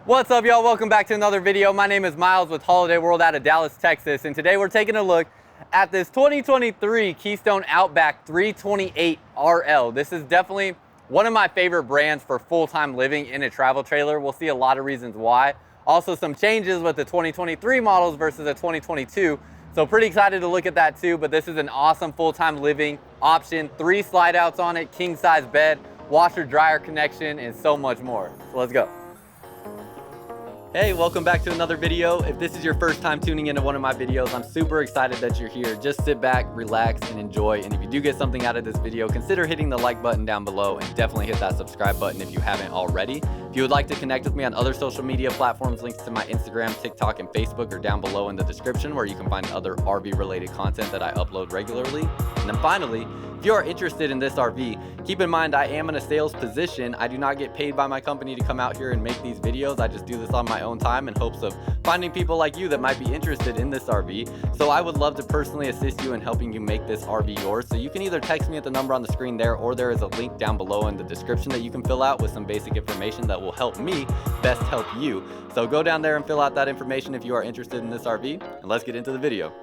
What's up, y'all? Welcome back to another video. My name is Myles with Holiday World out of Dallas, Texas, and today we're taking a look at this 2023 Keystone Outback 328RL. This is definitely one of my favorite brands for full-time living in a travel trailer. We'll see a lot of reasons why. Also some changes with the 2023 models versus the 2022. So pretty excited to look at that too, but this is an awesome full-time living option. 3 slide outs on it, king size bed, washer dryer connection, and so much more. So let's go. Hey, welcome back to another video. If this is your first time tuning into one of my videos, I'm super excited that you're here. Just sit back, relax, and enjoy. And if you do get something out of this video, consider hitting the like button down below and definitely hit that subscribe button if you haven't already. If you would like to connect with me on other social media platforms, links to my Instagram, TikTok, and Facebook are down below in the description, where you can find other RV related content that I upload regularly. And then finally, if you are interested in this RV, keep in mind I am in a sales position. I do not get paid by my company to come out here and make these videos. I just do this on my own time in hopes of finding people like you that might be interested in this RV. So I would love to personally assist you in helping you make this RV yours. So you can either text me at the number on the screen there, or there is a link down below in the description that you can fill out with some basic information that will help me best help you. So go down there and fill out that information if you are interested in this RV, and let's get into the video.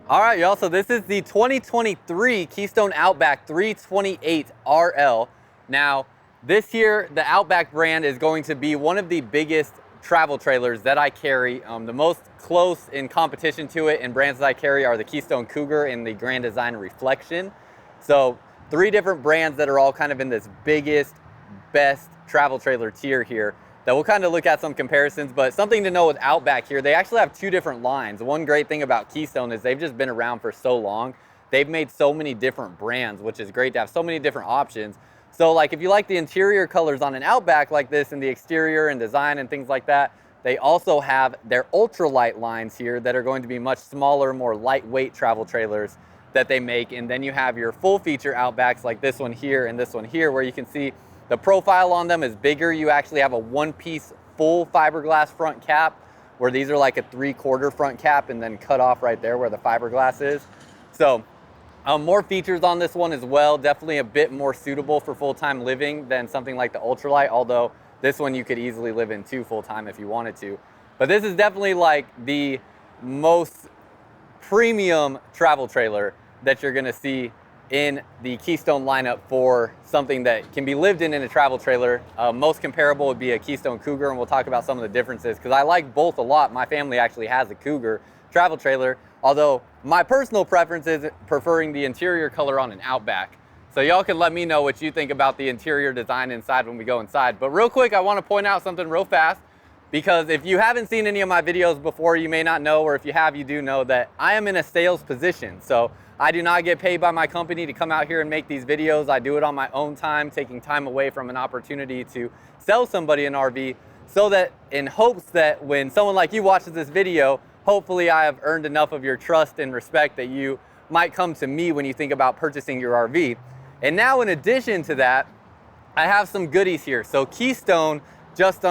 All right, y'all, so this is the 2023 Keystone Outback 328RL. Now, this here, the Outback brand is going to be one of the biggest travel trailers that I carry. The most close in competition to it and brands that I carry are the Keystone Cougar and the Grand Design Reflection. So 3 different brands that are all kind of in this biggest, best travel trailer tier here that we'll kind of look at some comparisons. But something to know with Outback here, they actually have 2 different lines. One great thing about Keystone is they've just been around for so long. They've made so many different brands, which is great to have so many different options. So like if you like the interior colors on an Outback like this and the exterior and design and things like that, they also have their ultralight lines here that are going to be much smaller, more lightweight travel trailers that they make. And then you have your full feature Outbacks like this one here and this one here, where you can see the profile on them is bigger. You actually have a 1-piece full fiberglass front cap, where these are like a 3/4 front cap and then cut off right there where the fiberglass is. So more features on this one as well. Definitely a bit more suitable for full-time living than something like the ultralight, although this one you could easily live in too full-time if you wanted to. But this is definitely like the most premium travel trailer that you're gonna see in the Keystone lineup for something that can be lived in a travel trailer. Most comparable would be a Keystone Cougar, and we'll talk about some of the differences because I like both a lot. My family actually has a Cougar travel trailer, although my personal preference is preferring the interior color on an Outback. So y'all can let me know what you think about the interior design inside when we go inside. But real quick, I want to point out something real fast, because if you haven't seen any of my videos before, you may not know, or if you have, you do know that I am in a sales position. So I do not get paid by my company to come out here and make these videos. I do it on my own time, taking time away from an opportunity to sell somebody an RV, so that in hopes that when someone like you watches this video, hopefully I have earned enough of your trust and respect that you might come to me when you think about purchasing your RV. And now in addition to that, I have some goodies here. So Keystone just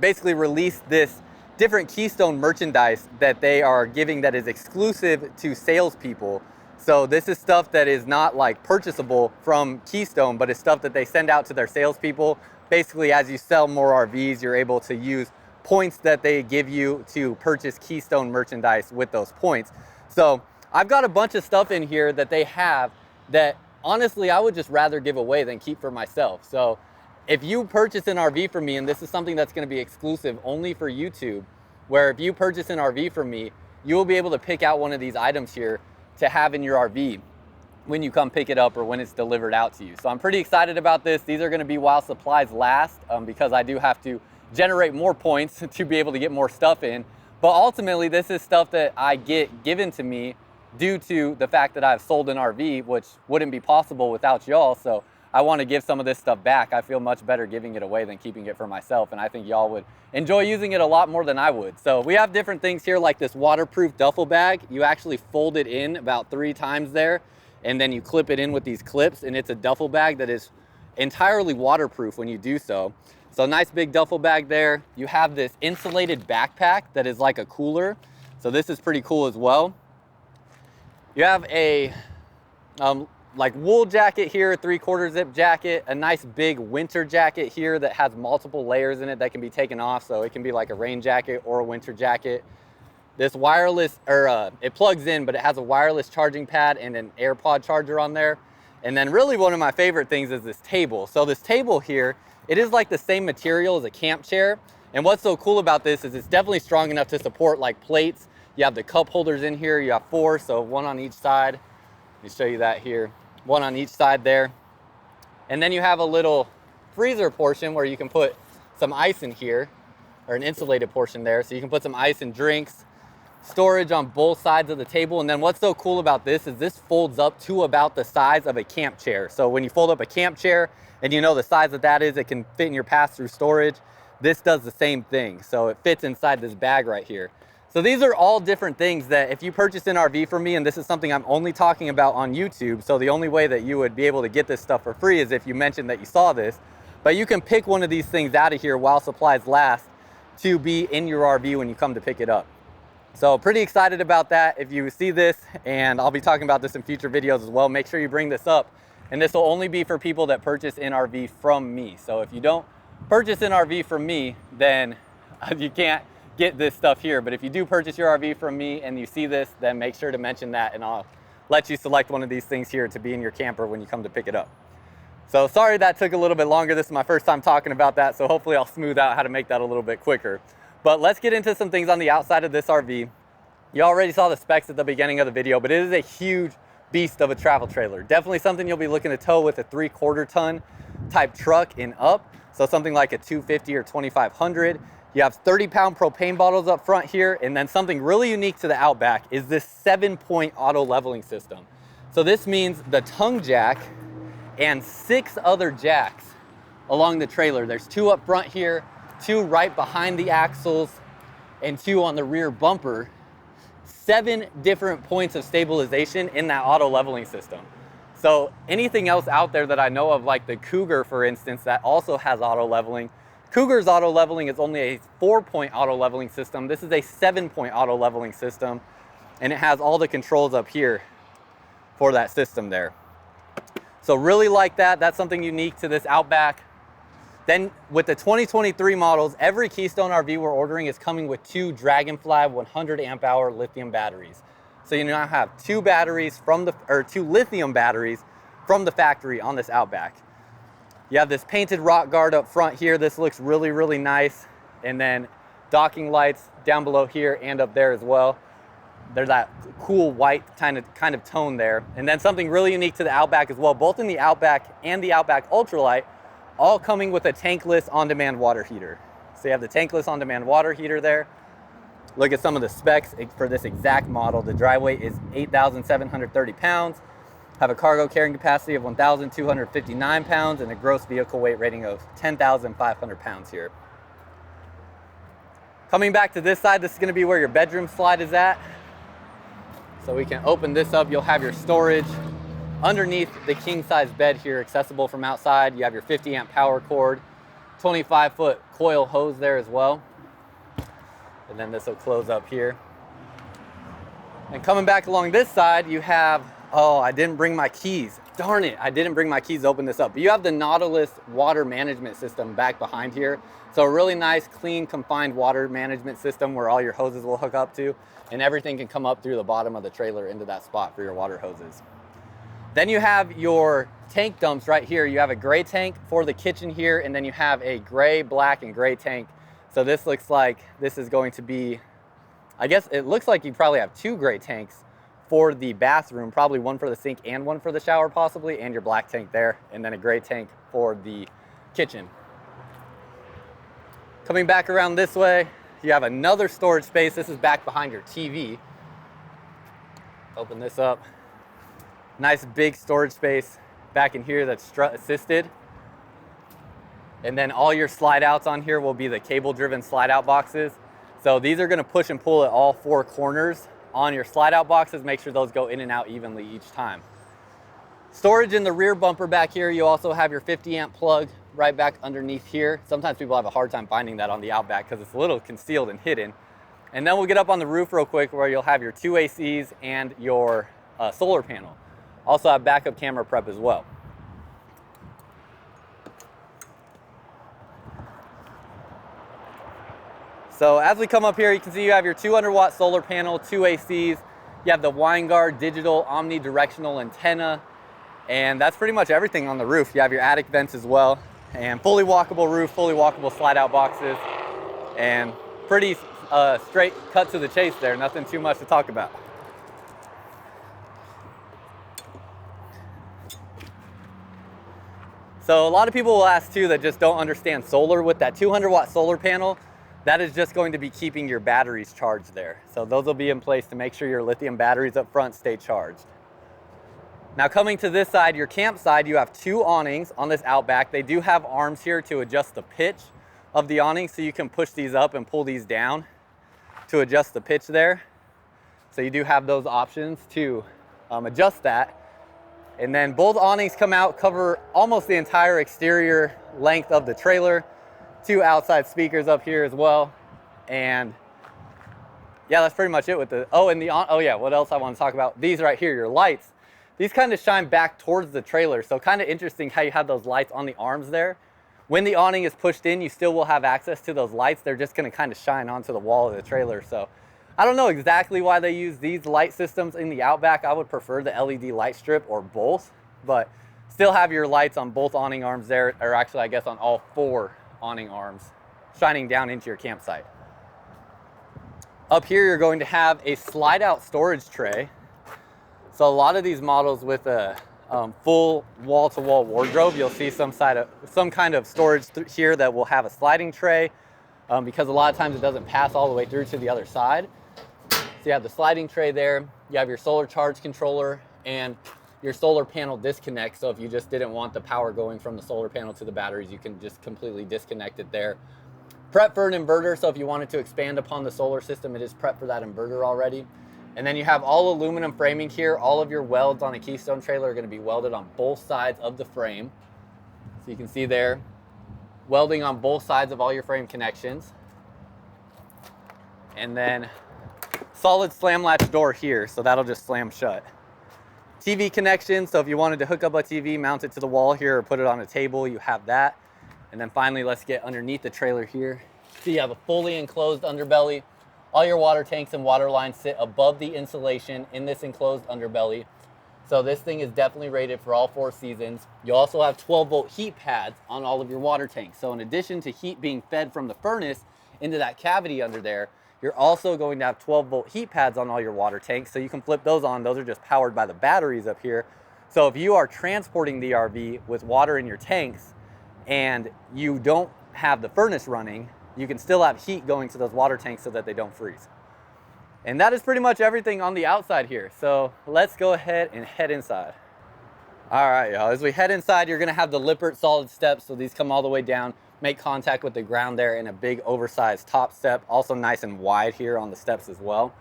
basically released this different Keystone merchandise that they are giving that is exclusive to salespeople. So this is stuff that is not like purchasable from Keystone, but it's stuff that they send out to their salespeople. Basically, as you sell more RVs, you're able to use points that they give you to purchase Keystone merchandise with those points. So I've got a bunch of stuff in here that they have that honestly I would just rather give away than keep for myself. So if you purchase an RV from me, and this is something that's going to be exclusive only for YouTube, where if you purchase an RV from me, you will be able to pick out one of these items here to have in your RV when you come pick it up or when it's delivered out to you. So I'm pretty excited about this. These are going to be while supplies last, because I do have to generate more points to be able to get more stuff in. But ultimately, this is stuff that I get given to me due to the fact that I've sold an RV, which wouldn't be possible without y'all. So I want to give some of this stuff back. I feel much better giving it away than keeping it for myself, and I think y'all would enjoy using it a lot more than I would. So we have different things here, like this waterproof duffel bag. You actually fold it in about 3 times there, and then you clip it in with these clips, and it's a duffel bag that is entirely waterproof when you do so. So nice big duffel bag there. You have this insulated backpack that is like a cooler. So this is pretty cool as well. You have a like wool jacket here, 3/4 zip jacket, a nice big winter jacket here that has multiple layers in it that can be taken off. So it can be like a rain jacket or a winter jacket. This wireless, it plugs in, but it has a wireless charging pad and an AirPod charger on there. And then really one of my favorite things is this table. So this table here, it is like the same material as a camp chair. And what's so cool about this is it's definitely strong enough to support like plates. You have the cup holders in here, you have 4, so 1 on each side. Let me show you that here. 1 on each side there. And then you have a little freezer portion where you can put some ice in here, or an insulated portion there. So you can put some ice and drinks, storage on both sides of the table. And then what's so cool about this is this folds up to about the size of a camp chair. So when you fold up a camp chair and you know the size that is, it can fit in your pass-through storage. This does the same thing. So it fits inside this bag right here. So these are all different things that if you purchase an RV from me, and this is something I'm only talking about on YouTube, so the only way that you would be able to get this stuff for free is if you mentioned that you saw this, but you can pick one of these things out of here while supplies last to be in your RV when you come to pick it up. So pretty excited about that. If you see this, and I'll be talking about this in future videos as well, make sure you bring this up. And this will only be for people that purchase an RV from me. So if you don't purchase an RV from me, then you can't get this stuff here. But if you do purchase your RV from me and you see this, then make sure to mention that and I'll let you select one of these things here to be in your camper when you come to pick it up. So sorry that took a little bit longer. This is my first time talking about that, so hopefully I'll smooth out how to make that a little bit quicker. But let's get into some things on the outside of this RV. You already saw the specs at the beginning of the video, but it is a huge beast of a travel trailer. Definitely something you'll be looking to tow with a 3/4 ton type truck and up. So something like a 250 or 2500. You have 30-pound propane bottles up front here. And then something really unique to the Outback is this 7-point auto leveling system. So this means the tongue jack and 6 other jacks along the trailer. There's 2 up front here, 2 right behind the axles, and 2 on the rear bumper. 7 different points of stabilization in that auto leveling system. So anything else out there that I know of, like the Cougar, for instance, that also has auto leveling, Cougar's auto leveling is only a 4-point auto leveling system. This is a 7-point auto leveling system, and it has all the controls up here for that system there. So really like that. That's something unique to this Outback. Then with the 2023 models, every Keystone RV we're ordering is coming with 2 Dragonfly 100 amp hour lithium batteries. So you now have 2 batteries from 2 lithium batteries from the factory on this Outback. You have this painted rock guard up front here. This looks really, really nice. And then docking lights down below here and up there as well. There's that cool white kind of tone there. And then something really unique to the Outback as well, both in the Outback and the Outback Ultralight, all coming with a tankless on-demand water heater. So you have the tankless on-demand water heater there. Look at some of the specs for this exact model. The dry weight is 8,730 pounds. Have a cargo carrying capacity of 1,259 pounds and a gross vehicle weight rating of 10,500 pounds here. Coming back to this side, this is going to be where your bedroom slide is at. So we can open this up. You'll have your storage underneath the king size bed here, accessible from outside. You have your 50 amp power cord, 25-foot coil hose there as well. And then this will close up here. And coming back along this side, you have, oh, I didn't bring my keys. Darn it, I didn't bring my keys to open this up. But you have the Nautilus water management system back behind here. So a really nice, clean, confined water management system where all your hoses will hook up to, and everything can come up through the bottom of the trailer into that spot for your water hoses. Then you have your tank dumps right here. You have a gray tank for the kitchen here, and then you have a gray, black, and gray tank. So this looks like this is going to be, I guess it looks like you probably have 2 gray tanks for the bathroom, probably one for the sink and one for the shower possibly, and your black tank there, and then a gray tank for the kitchen. Coming back around this way, you have another storage space. This is back behind your TV. Open this up. Nice big storage space back in here that's strut assisted. And then all your slide outs on here will be the cable driven slide out boxes. So these are gonna push and pull at all 4 corners on your slide out boxes. Make sure those go in and out evenly each time. Storage in the rear bumper back here. You also have your 50 amp plug right back underneath here. Sometimes people have a hard time finding that on the Outback because it's a little concealed and hidden. And then we'll get up on the roof real quick where you'll have your 2 ACs and your solar panel. Also have backup camera prep as well. So as we come up here, you can see you have your 200-watt solar panel, 2 ACs. You have the Winegard digital omnidirectional antenna, and that's pretty much everything on the roof. You have your attic vents as well, and fully walkable roof, fully walkable slide-out boxes, and pretty straight cut to the chase there. Nothing too much to talk about. So a lot of people will ask too that just don't understand solar. With that 200-watt solar panel, that is just going to be keeping your batteries charged there. So those will be in place to make sure your lithium batteries up front stay charged. Now coming to this side, your camp side, you have 2 awnings on this Outback. They do have arms here to adjust the pitch of the awning, so you can push these up and pull these down to adjust the pitch there. So you do have those options to adjust that. And then both awnings come out, cover almost the entire exterior length of the trailer. 2 outside speakers up here as well. And yeah, that's pretty much it with the, oh yeah, what else I want to talk about? These right here, your lights. These kind of shine back towards the trailer. So kind of interesting how you have those lights on the arms there. When the awning is pushed in, you still will have access to those lights. They're just going to kind of shine onto the wall of the trailer. So I don't know exactly why they use these light systems in the Outback. I would prefer the LED light strip or both, but still have your lights on both awning arms there, or actually I guess on all 4 awning arms, shining down into your campsite. Up here, you're going to have a slide out storage tray. So a lot of these models with a full wall-to-wall wardrobe, you'll see some kind of storage here that will have a sliding tray, because a lot of times it doesn't pass all the way through to the other side. So you have the sliding tray there, you have your solar charge controller, and your solar panel disconnect. So if you just didn't want the power going from the solar panel to the batteries, you can just completely disconnect it there. Prep for an inverter, so if you wanted to expand upon the solar system, it is prepped for that inverter already. And then you have all aluminum framing here. All of your welds on a Keystone trailer are going to be welded on both sides of the frame. So you can see there, welding on both sides of all your frame connections. And then solid slam latch door here, so that'll just slam shut. TV connection, so if you wanted to hook up a TV, mount it to the wall here, or put it on a table, you have that. And then finally, let's get underneath the trailer here. So you have a fully enclosed underbelly. All your water tanks and water lines sit above the insulation in this enclosed underbelly. So this thing is definitely rated for all 4 seasons. You also have 12-volt heat pads on all of your water tanks. So in addition to heat being fed from the furnace into that cavity under there, you're also going to have 12-volt heat pads on all your water tanks, so you can flip those on. Those are just powered by the batteries up here. So if you are transporting the RV with water in your tanks and you don't have the furnace running, you can still have heat going to those water tanks so that they don't freeze. And that is pretty much everything on the outside here. So let's go ahead and head inside. All right, y'all, as we head inside, you're gonna have the Lippert solid steps. So these come all the way down, make contact with the ground there, in a big oversized top step, also nice and wide here on the steps as well.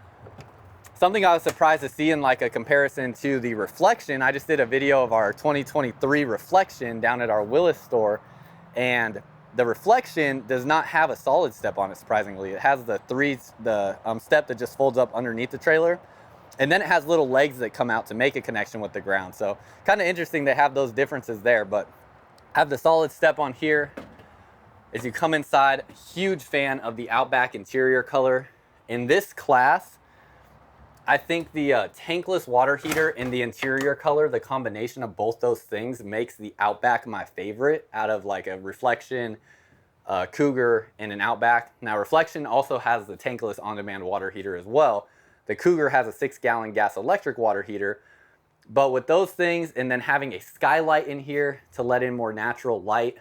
Something I was surprised to see in like a comparison to the Reflection, I just did a video of our 2023 Reflection down at our Willis store, and the Reflection does not have a solid step on it, surprisingly. It has the step that just folds up underneath the trailer, and then it has little legs that come out to make a connection with the ground. So kind of interesting to have those differences there, but I have the solid step on here. As you come inside, huge fan of the Outback interior color. In this class, I think the tankless water heater and the interior color, the combination of both those things makes the Outback my favorite out of like a Reflection, Cougar, and an Outback. Now Reflection also has the tankless on-demand water heater as well. The Cougar has a 6-gallon gas electric water heater. But with those things, and then having a skylight in here to let in more natural light,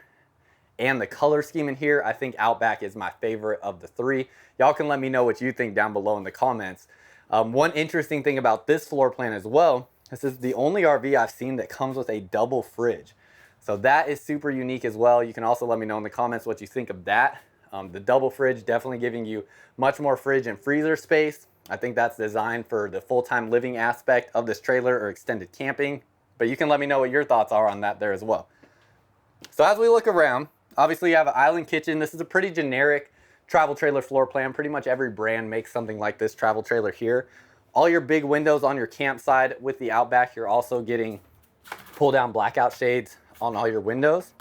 and the color scheme in here, I think Outback is my favorite of the 3. Y'all can let me know what you think down below in the comments. One interesting thing about this floor plan as well, this is the only RV I've seen that comes with a double fridge. So that is super unique as well. You can also let me know in the comments what you think of that. The double fridge definitely giving you much more fridge and freezer space. I think that's designed for the full-time living aspect of this trailer or extended camping, but you can let me know what your thoughts are on that there as well. So as we look around, obviously you have an island kitchen. This is a pretty generic travel trailer floor plan. Pretty much every brand makes something like this travel trailer here. All your big windows on your campsite with the Outback, you're also getting pull down blackout shades on all your windows.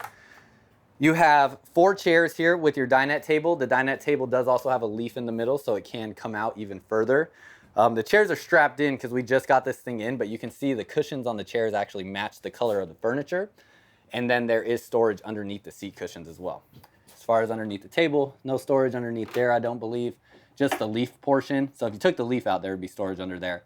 You have 4 chairs here with your dinette table. The dinette table does also have a leaf in the middle, so it can come out even further. The chairs are strapped in because we just got this thing in, but you can see the cushions on the chairs actually match the color of the furniture. And then there is storage underneath the seat cushions as well. As far as underneath the table, no storage underneath there, I don't believe. Just the leaf portion. So if you took the leaf out, there would be storage under there.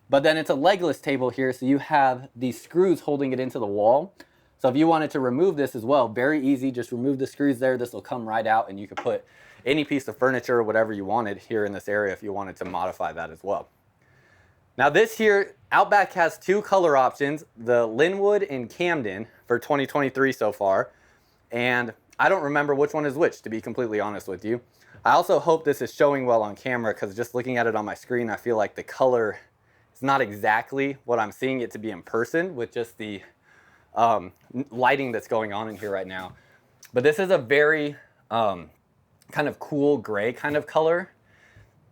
But then it's a legless table here, so you have these screws holding it into the wall. So if you wanted to remove this as well, very easy, just remove the screws there. This will come right out and you could put any piece of furniture or whatever you wanted here in this area if you wanted to modify that as well. Now this here, Outback has 2 color options, the Linwood and Camden for 2023 so far. And I don't remember which one is which, to be completely honest with you. I also hope this is showing well on camera because just looking at it on my screen, I feel like the color is not exactly what I'm seeing it to be in person with just the lighting that's going on in here right now. But this is a very kind of cool gray kind of color,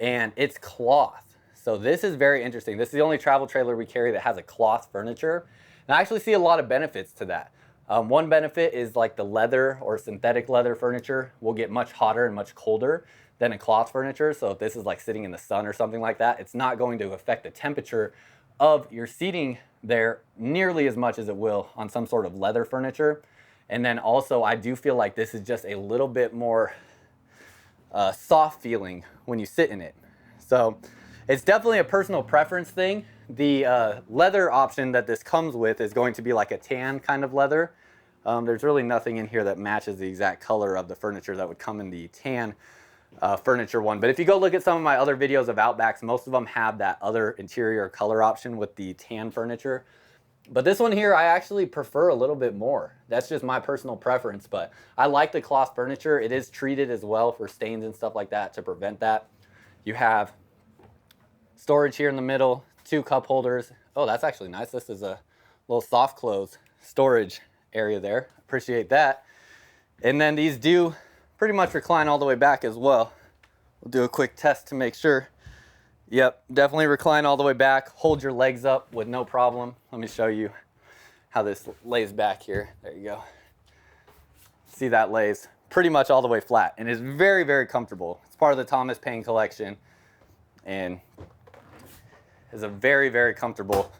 and it's cloth. So this is very interesting. This is the only travel trailer we carry that has a cloth furniture. And I actually see a lot of benefits to that. One benefit is like the leather or synthetic leather furniture will get much hotter and much colder than a cloth furniture. So if this is like sitting in the sun or something like that, it's not going to affect the temperature of your seating there nearly as much as it will on some sort of leather furniture. And then also I do feel like this is just a little bit more soft feeling when you sit in it. So it's definitely a personal preference thing. The leather option that this comes with is going to be like a tan kind of leather. There's really nothing in here that matches the exact color of the furniture that would come in the tan furniture one. But if you go look at some of my other videos of Outbacks, most of them have that other interior color option with the tan furniture. But this one here, I actually prefer a little bit more. That's just my personal preference, but I like the cloth furniture. It is treated as well for stains and stuff like that to prevent that. You have storage here in the middle, 2 cup holders. Oh, that's actually nice. This is a little soft close storage area there. Appreciate that. And then these do pretty much recline all the way back as well. We'll do a quick test to make sure. Yep, definitely recline all the way back. Hold your legs up with no problem. Let me show you how this lays back here. There you go. See, that lays pretty much all the way flat and is very, very comfortable. It's part of the Thomas Paine collection and is a very, very comfortable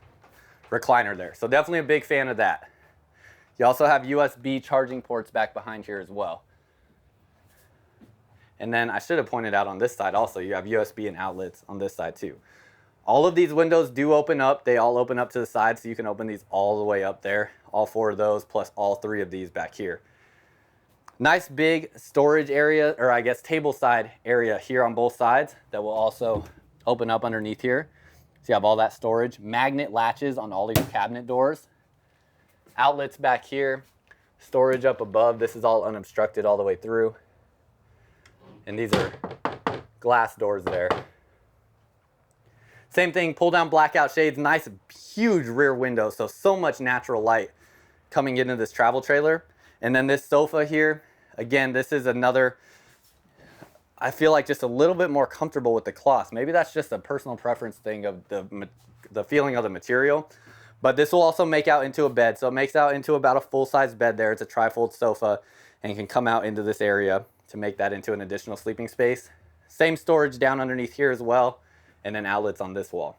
recliner there. So definitely a big fan of that. You also have USB charging ports back behind here as well. And then I should have pointed out on this side also, you have USB and outlets on this side too. All of these windows do open up. They all open up to the side, so you can open these all the way up there. All 4 of those, plus all 3 of these back here. Nice big storage area, or I guess table side area here on both sides that will also open up underneath here. So you have all that storage. Magnet latches on all of your cabinet doors. Outlets back here. Storage up above. This is all unobstructed all the way through. And these are glass doors there. Same thing, pull down blackout shades, nice huge rear window, so much natural light coming into this travel trailer. And then this sofa here, again, this is another, I feel like just a little bit more comfortable with the cloth. Maybe that's just a personal preference thing of the feeling of the material. But this will also make out into a bed. So it makes out into about a full-size bed there. It's a tri-fold sofa and can come out into this area to make that into an additional sleeping space. Same storage down underneath here as well, and then outlets on this wall.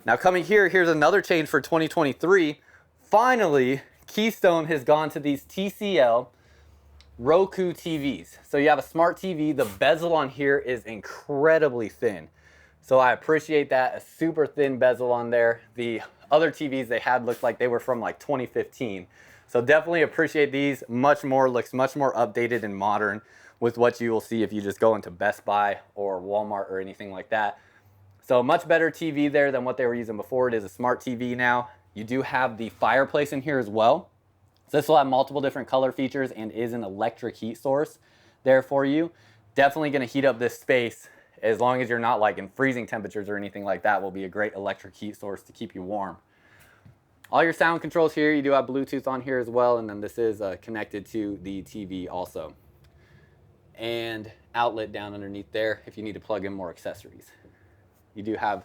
Now coming here, here's another change for 2023. Finally, Keystone has gone to these TCL Roku TVs. So you have a smart TV, the bezel on here is incredibly thin. So I appreciate that, a super thin bezel on there. The other TVs they had looked like they were from like 2015. So definitely appreciate these looks much more updated and modern with what you will see if you just go into Best Buy or Walmart or anything like that. So much better TV there than what they were using before. It is a smart TV now. You do have the fireplace in here as well. So this will have multiple different color features and is an electric heat source there for you. Definitely gonna heat up this space as long as you're not like in freezing temperatures or anything like that. Will be a great electric heat source to keep you warm. All your sound controls here, you do have Bluetooth on here as well, and then this is connected to the TV also. And outlet down underneath there if you need to plug in more accessories. You do have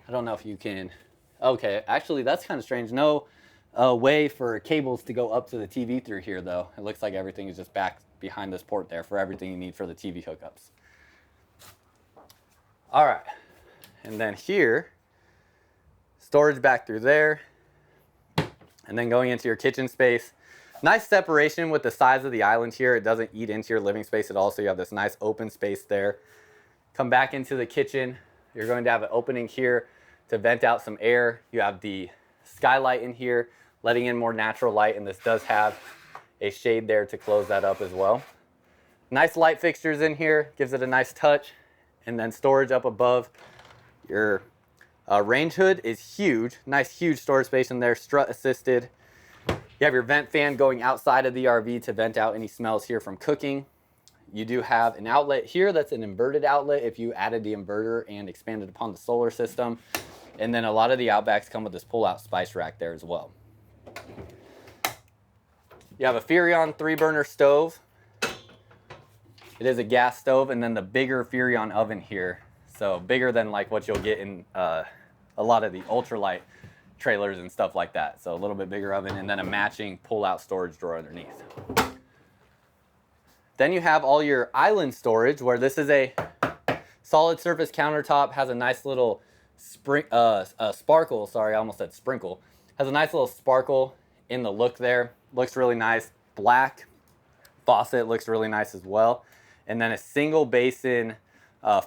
I don't know if you can, okay, actually that's kind of strange. No way for cables to go up to the TV through here though. It looks like everything is just back behind this port there for everything you need for the TV hookups. All right, and then here, storage back through there, and then going into your kitchen space. Nice separation with the size of the island here. It doesn't eat into your living space at all, so you have this nice open space there. Come back into the kitchen. You're going to have an opening here to vent out some air. You have the skylight in here, letting in more natural light, and this does have a shade there to close that up as well. Nice light fixtures in here, gives it a nice touch, and then storage up above. Your range hood is huge, nice huge storage space in there, strut assisted. You have your vent fan going outside of the RV to vent out any smells here from cooking. You do have an outlet here that's an inverted outlet if you added the inverter and expanded upon the solar system. And then a lot of the Outbacks come with this pull-out spice rack there as well. You have a Furrion 3-burner stove. It is a gas stove, and then the bigger Furrion oven here. So bigger than like what you'll get in a lot of the ultralight trailers and stuff like that. So a little bit bigger oven, and then a matching pull-out storage drawer underneath. Then you have all your island storage, where this is a solid surface countertop, has a nice little sparkle, sorry, I almost said sprinkle. Has a nice little sparkle in the look there. Looks really nice. Black faucet looks really nice as well. And then a single basin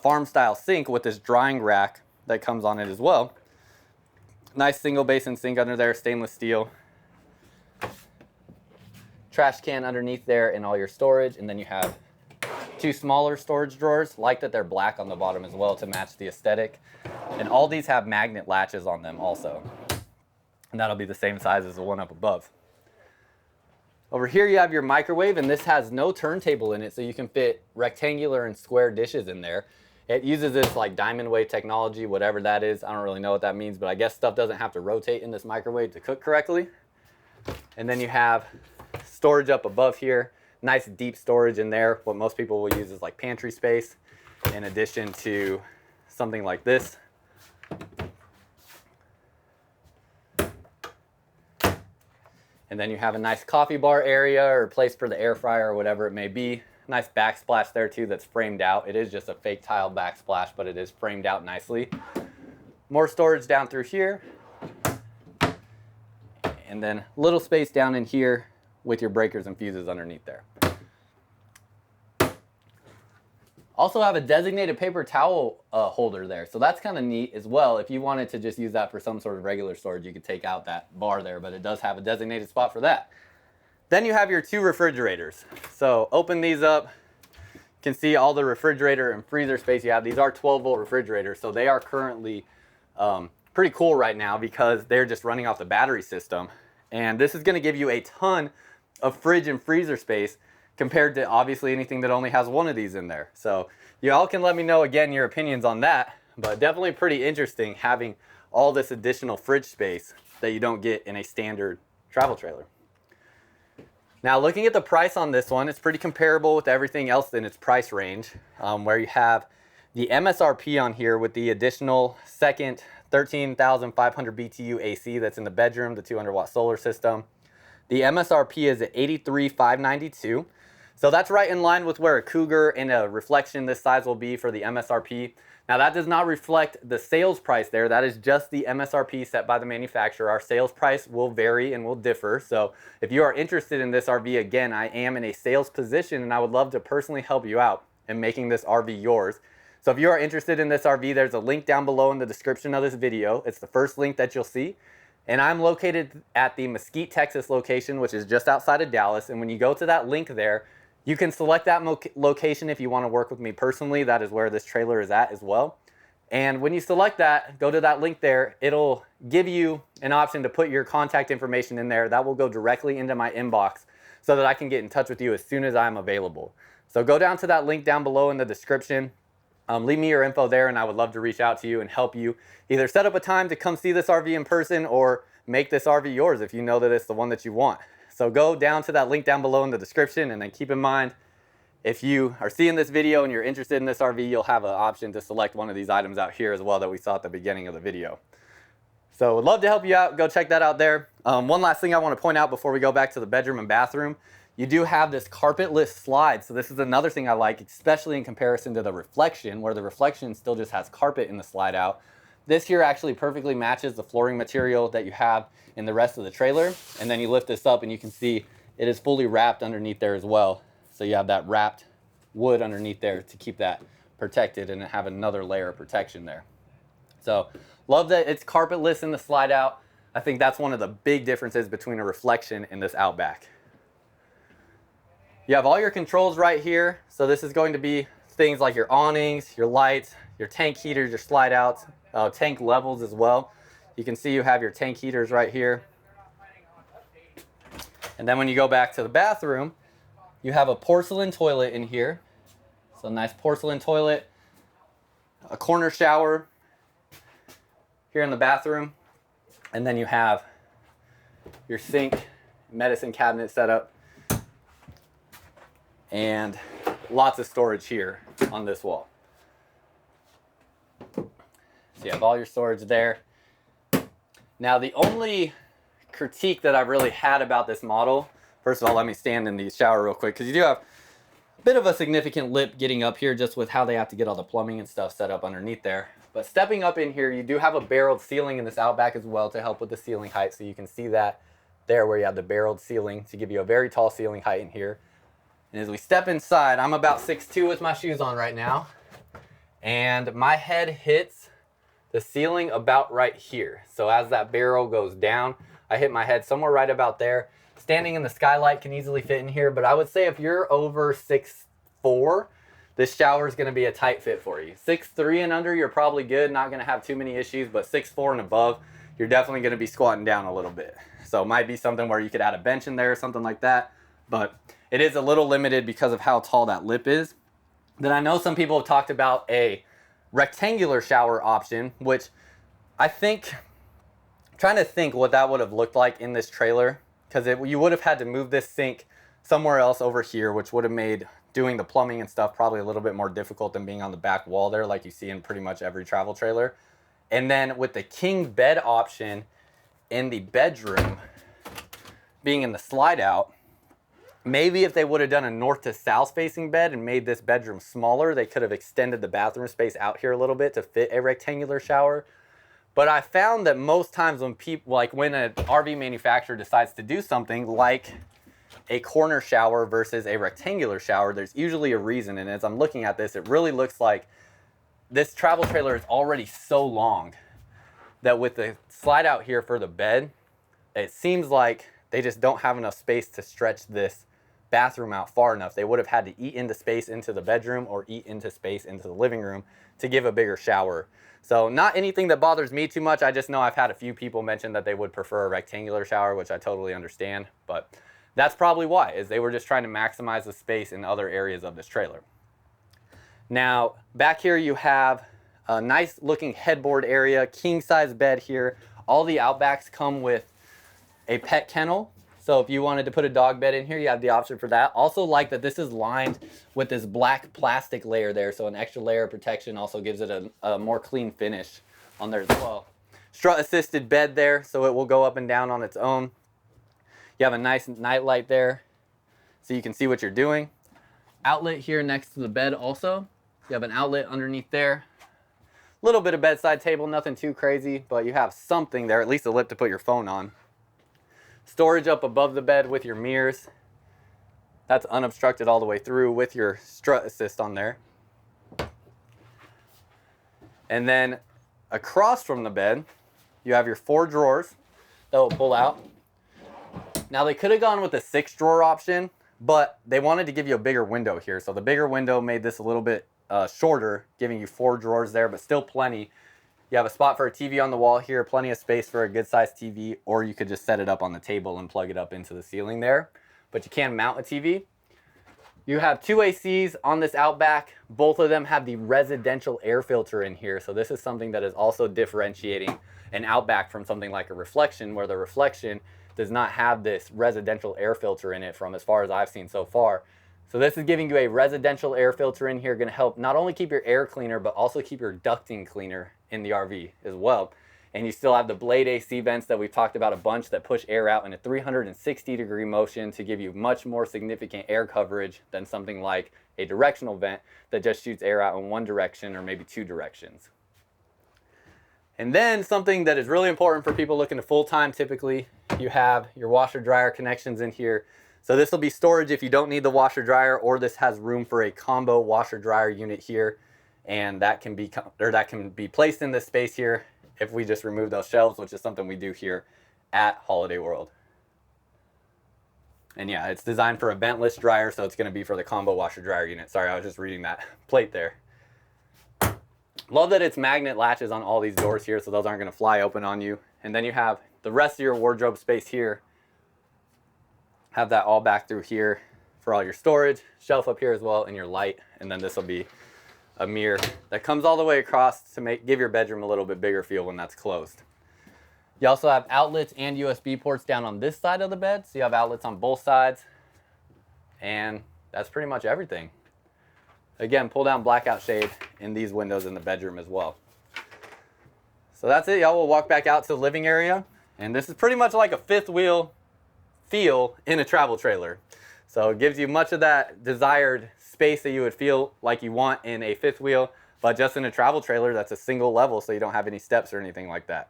farm style sink with this drying rack that comes on it as well. Nice single basin sink under there, stainless steel. Trash can underneath there and all your storage. And then you have 2 smaller storage drawers. Like that they're black on the bottom as well to match the aesthetic. And all these have magnet latches on them also. And that'll be the same size as the one up above. Over here you have your microwave, and this has no turntable in it, so you can fit rectangular and square dishes in there. It uses this like diamond wave technology, whatever that is. I don't really know what that means, but I guess stuff doesn't have to rotate in this microwave to cook correctly. And then you have storage up above here. Nice deep storage in there. What most people will use is like pantry space, in addition to something like this. And then you have a nice coffee bar area or place for the air fryer or whatever it may be. Nice backsplash there too that's framed out. It is just a fake tile backsplash, but it is framed out nicely. More storage down through here. And then little space down in here with your breakers and fuses underneath there. Also have a designated paper towel holder there. So that's kind of neat as well. If you wanted to just use that for some sort of regular storage, you could take out that bar there, but it does have a designated spot for that. Then you have your 2 refrigerators. So open these up. You can see all the refrigerator and freezer space you have. These are 12-volt refrigerators, so they are currently pretty cool right now because they're just running off the battery system. And this is gonna give you a ton of fridge and freezer space compared to obviously anything that only has one of these in there. So you all can let me know again your opinions on that, but definitely pretty interesting having all this additional fridge space that you don't get in a standard travel trailer. Now looking at the price on this one, it's pretty comparable with everything else in its price range, where you have the MSRP on here with the additional second 13,500 BTU AC that's in the bedroom, the 200-watt solar system. The MSRP is at $83,592. So that's right in line with where a Cougar and a Reflection this size will be for the MSRP. Now that does not reflect the sales price there. That is just the MSRP set by the manufacturer. Our sales price will vary and will differ. So if you are interested in this RV, again, I am in a sales position and I would love to personally help you out in making this RV yours. So if you are interested in this RV, there's a link down below in the description of this video. It's the first link that you'll see. And I'm located at the Mesquite, Texas location, which is just outside of Dallas. And when you go to that link there, you can select that location if you want to work with me personally. That is where this trailer is at as well. And when you select that, go to that link there. It'll give you an option to put your contact information in there. That will go directly into my inbox so that I can get in touch with you as soon as I'm available. So go down to that link down below in the description. Leave me your info there and I would love to reach out to you and help you either set up a time to come see this RV in person or make this RV yours if you know that it's the one that you want. So go down to that link down below in the description, and then keep in mind, if you are seeing this video and you're interested in this RV, you'll have an option to select one of these items out here as well that we saw at the beginning of the video. So would love to help you out. Go check that out there. One last thing I want to point out before we go back to the bedroom and bathroom. You do have this carpetless slide. So this is another thing I like, especially in comparison to the Reflection, where the Reflection still just has carpet in the slide out. This here actually perfectly matches the flooring material that you have in the rest of the trailer. And then you lift this up and you can see it is fully wrapped underneath there as well. So you have that wrapped wood underneath there to keep that protected and have another layer of protection there. So love that it's carpetless in the slide out. I think that's one of the big differences between a Reflection and this Outback. You have all your controls right here. So this is going to be things like your awnings, your lights, your tank heaters, your slide outs, tank levels as well. You can see you have your tank heaters right here. And then when you go back to the bathroom, you have a porcelain toilet in here. So a nice porcelain toilet, a corner shower here in the bathroom. And then you have your sink, medicine cabinet set up, and lots of storage here on this wall. So you have all your storage there. Now the only critique that I've really had about this model, first of all, let me stand in the shower real quick, because you do have a bit of a significant lip getting up here just with how they have to get all the plumbing and stuff set up underneath there. But stepping up in here, you do have a barreled ceiling in this Outback as well to help with the ceiling height. So you can see that there where you have the barreled ceiling to give you a very tall ceiling height in here. And as we step inside, I'm about 6'2" with my shoes on right now. And my head hits the ceiling about right here. So as that barrel goes down, I hit my head somewhere right about there. Standing in the skylight can easily fit in here, but I would say if you're over 6'4", this shower is gonna be a tight fit for you. 6'3" and under, you're probably good, not gonna have too many issues, but 6'4" and above, you're definitely gonna be squatting down a little bit. So it might be something where you could add a bench in there or something like that, but it is a little limited because of how tall that lip is. Then I know some people have talked about a rectangular shower option, which I think, trying to think what that would have looked like in this trailer, because you would have had to move this sink somewhere else over here, which would have made doing the plumbing and stuff probably a little bit more difficult than being on the back wall there like you see in pretty much every travel trailer. And then with the king bed option in the bedroom being in the slide out, maybe if they would have done a north to south facing bed and made this bedroom smaller, they could have extended the bathroom space out here a little bit to fit a rectangular shower. But I found that most times when people, like when an RV manufacturer decides to do something like a corner shower versus a rectangular shower, there's usually a reason. And as I'm looking at this, it really looks like this travel trailer is already so long that with the slide out here for the bed, it seems like they just don't have enough space to stretch this bathroom out far enough. They would have had to eat into space into the bedroom or eat into space into the living room to give a bigger shower. So not anything that bothers me too much. I just know I've had a few people mention that they would prefer a rectangular shower, which I totally understand. But that's probably why, is they were just trying to maximize the space in other areas of this trailer. Now, back here you have a nice looking headboard area, king size bed here. All the Outbacks come with a pet kennel. So if you wanted to put a dog bed in here, you have the option for that. Also like that this is lined with this black plastic layer there. So an extra layer of protection also gives it a more clean finish on there as well. Strut assisted bed there, so it will go up and down on its own. You have a nice night light there, so you can see what you're doing. Outlet here next to the bed also. You have an outlet underneath there. Little bit of bedside table, nothing too crazy, but you have something there, at least a lip to put your phone on. Storage up above the bed with your mirrors. That's unobstructed all the way through with your strut assist on there. And then across from the bed, you have your 4 drawers that will pull out. Now they could have gone with the 6 drawer option, but they wanted to give you a bigger window here. So the bigger window made this a little bit shorter, giving you 4 drawers there, but still plenty. You have a spot for a TV on the wall here, plenty of space for a good sized TV, or you could just set it up on the table and plug it up into the ceiling there. But you can mount a TV. You have 2 ACs on this Outback. Both of them have the residential air filter in here. So this is something that is also differentiating an Outback from something like a Reflection, where the Reflection does not have this residential air filter in it from as far as I've seen so far. So this is giving you a residential air filter in here, gonna help not only keep your air cleaner, but also keep your ducting cleaner in the RV as well. And you still have the blade AC vents that we've talked about a bunch that push air out in a 360-degree motion to give you much more significant air coverage than something like a directional vent that just shoots air out in one direction or maybe two directions. And then something that is really important for people looking to full-time, typically, you have your washer dryer connections in here. So this will be storage if you don't need the washer dryer, or this has room for a combo washer dryer unit here, and that can be placed in this space here if we just remove those shelves, which is something we do here at Holiday World. And yeah, it's designed for a ventless dryer, so it's going to be for the combo washer dryer unit. Sorry, I was just reading that plate there. Love that it's magnet latches on all these doors here, so those aren't going to fly open on you. And then you have the rest of your wardrobe space here. Have that all back through here for all your storage, shelf up here as well, and your light. And then this will be a mirror that comes all the way across to give your bedroom a little bit bigger feel when that's closed. You also have outlets and USB ports down on this side of the bed, so you have outlets on both sides. And that's pretty much everything. Again, pull down blackout shade in these windows in the bedroom as well. So that's it, y'all. We'll walk back out to the living area. And this is pretty much like a fifth wheel feel in a travel trailer. So it gives you much of that desired space that you would feel like you want in a fifth wheel, but just in a travel trailer that's a single level, so you don't have any steps or anything like that.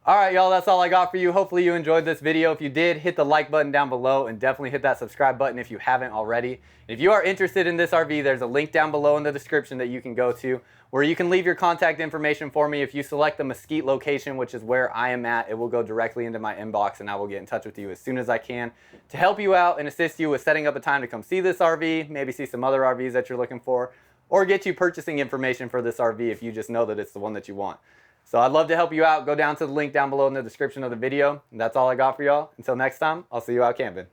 All right, y'all, that's all I got for you. Hopefully you enjoyed this video. If you did, hit the like button down below and definitely hit that subscribe button if you haven't already. And if you are interested in this RV, there's a link down below in the description that you can go to where you can leave your contact information for me. If you select the Mesquite location, which is where I am at, it will go directly into my inbox and I will get in touch with you as soon as I can to help you out and assist you with setting up a time to come see this RV, maybe see some other RVs that you're looking for, or get you purchasing information for this RV if you just know that it's the one that you want. So I'd love to help you out. Go down to the link down below in the description of the video. And that's all I got for y'all. Until next time, I'll see you out camping.